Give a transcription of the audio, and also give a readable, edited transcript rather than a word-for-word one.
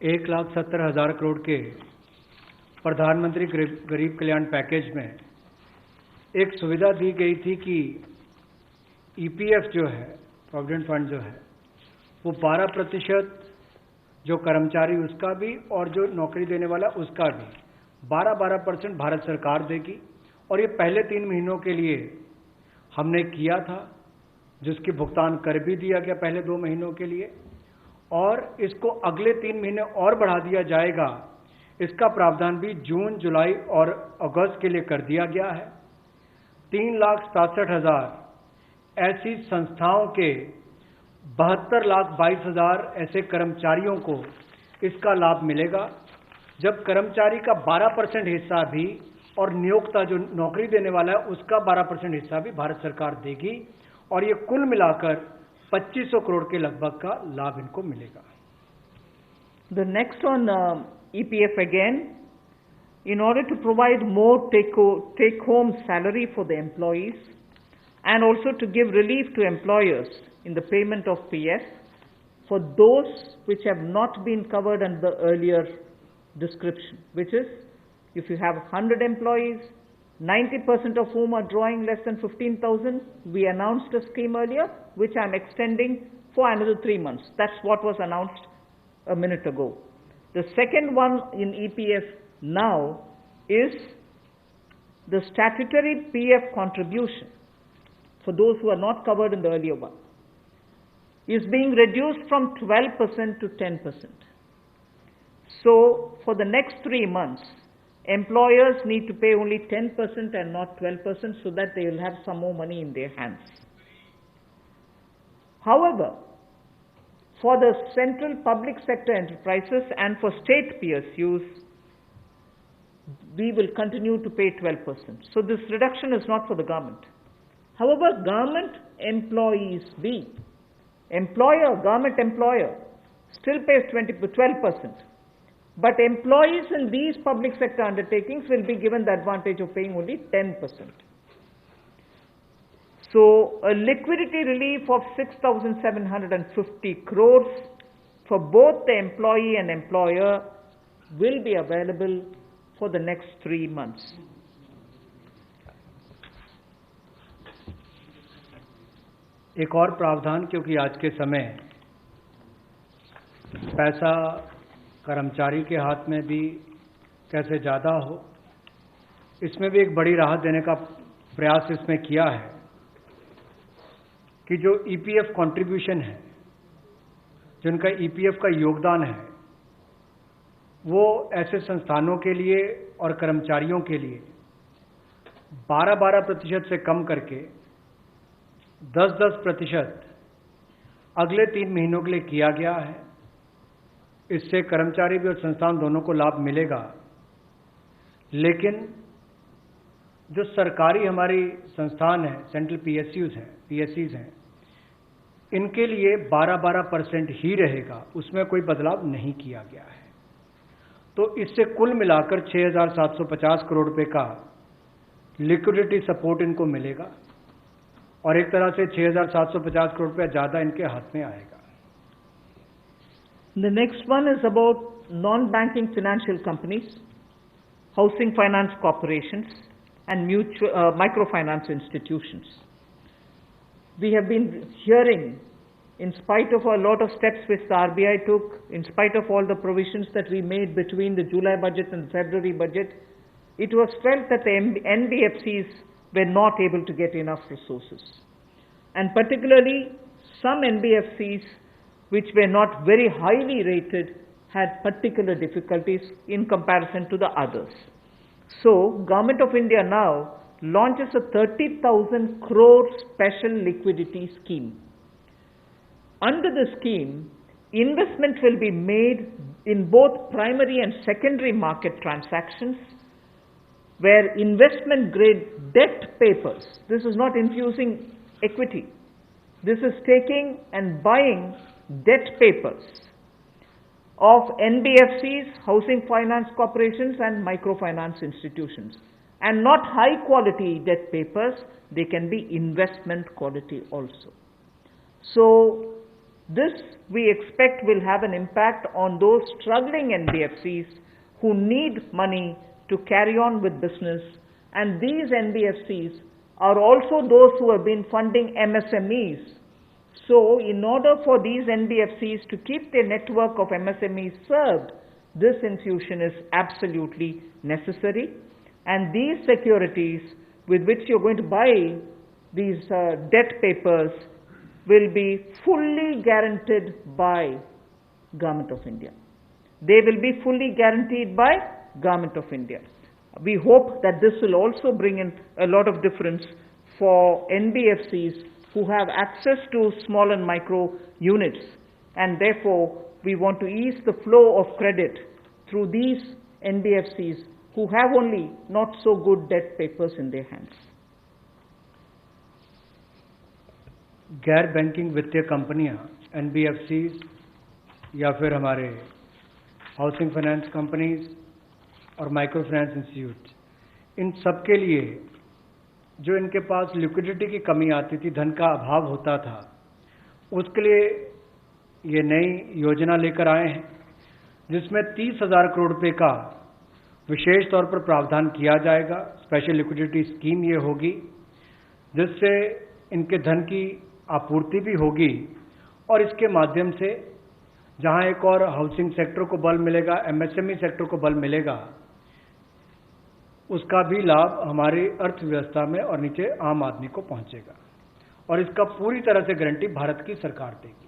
1,70,000 करोड़ के प्रधानमंत्री गरीब कल्याण पैकेज में एक सुविधा दी गई थी कि ईपीएफ जो है, प्रोविडेंट फंड जो है, वो 12% जो कर्मचारी उसका भी और जो नौकरी देने वाला उसका भी 12% भारत सरकार देगी। और ये पहले 3 महीनों के लिए हमने किया था, जिसकी भुगतान कर भी दिया गया पहले 2 महीनों के लिए, और इसको अगले 3 महीने और बढ़ा दिया जाएगा। इसका प्रावधान भी जून, जुलाई और अगस्त के लिए कर दिया गया है। 3,67,000 ऐसी संस्थाओं के 72,22,000 ऐसे कर्मचारियों को इसका लाभ मिलेगा। जब कर्मचारी का 12% हिस्सा भी और नियोक्ता जो नौकरी देने वाला है उसका 12% हिस्सा भी भारत सरकार देगी, और ये कुल मिलाकर 2,500 करोड़ के लगभग का लाभ इनको मिलेगा। The next on EPF again, in order to provide more take-home salary for the employees and also to give relief to employers in the payment of PF for those which have not been covered under the earlier description, which is if you have 100 employees, 90% of whom are drawing less than 15,000, we announced a scheme earlier, which I'm extending for another 3 months. That's what was announced a minute ago. The second one in EPF now is the statutory PF contribution for those who are not covered in the earlier one is being reduced from 12% to 10%. So for the next 3 months, employers need to pay only 10% and not 12% so that they will have some more money in their hands. However, for the central public sector enterprises and for state PSUs, we will continue to pay 12%. So this reduction is not for the government. However, government employees government employer still pays 12%. But employees in these public sector undertakings will be given the advantage of paying only 10%. So a liquidity relief of 6,750 crores for both the employee and employer will be available for the next 3 months. एक और प्रावधान, क्योंकि आज के समय पैसा कर्मचारी के हाथ में भी कैसे ज़्यादा हो, इसमें भी एक बड़ी राहत देने का प्रयास इसमें किया है कि जो ईपीएफ कंट्रीब्यूशन है, जिनका ईपीएफ का योगदान है, वो ऐसे संस्थानों के लिए और कर्मचारियों के लिए 12% से कम करके 10% अगले 3 महीनों के लिए किया गया है। इससे कर्मचारी भी और संस्थान दोनों को लाभ मिलेगा। लेकिन जो सरकारी हमारी संस्थान है, सेंट्रल पीएससीज हैं, इनके लिए 12% ही रहेगा, उसमें कोई बदलाव नहीं किया गया है। तो इससे कुल मिलाकर 6,750 करोड़ रुपए का लिक्विडिटी सपोर्ट इनको मिलेगा और एक तरह से 6,750 करोड़ रुपया ज़्यादा इनके हाथ में आएगा। The next one is about non-banking financial companies, housing finance corporations, and microfinance institutions. We have been hearing, in spite of a lot of steps which the RBI took, in spite of all the provisions that we made between the July budget and the February budget, it was felt that the NBFCs were not able to get enough resources. And particularly, some NBFCs which were not very highly rated had particular difficulties in comparison to the others. So, Government of India now launches a 30,000 crore special liquidity scheme. Under the scheme, investment will be made in both primary and secondary market transactions where investment grade debt papers, this is not infusing equity, this is taking and buying debt papers of NBFCs, housing finance corporations and microfinance institutions, and not high quality debt papers, they can be investment quality also. So This, we expect, will have an impact on those struggling NBFCs who need money to carry on with business, and these NBFCs are also those who have been funding MSMEs. So, in order for these NBFCs to keep their network of MSMEs served, this infusion is absolutely necessary, and these securities with which you're going to buy these debt papers will be fully guaranteed by Government of India. They will be fully guaranteed by Government of India. We hope that this will also bring in a lot of difference for NBFCs who have access to small and micro units, and therefore we want to ease the flow of credit through these NBFCs who have only not so good debt papers in their hands. गैर banking वित्तीय कंपनियां, NBFCs या फिर हमारे housing finance companies और micro finance institute, इन सब के लिए जो इनके पास लिक्विडिटी की कमी आती थी, धन का अभाव होता था, उसके लिए ये नई योजना लेकर आए हैं जिसमें 30,000 करोड़ रुपए का विशेष तौर पर प्रावधान किया जाएगा। स्पेशल लिक्विडिटी स्कीम ये होगी जिससे इनके धन की आपूर्ति भी होगी और इसके माध्यम से जहां एक और हाउसिंग सेक्टर को बल मिलेगा, MSME सेक्टर को बल मिलेगा, उसका भी लाभ हमारी अर्थव्यवस्था में और नीचे आम आदमी को पहुंचेगा और इसका पूरी तरह से गारंटी भारत की सरकार देगी।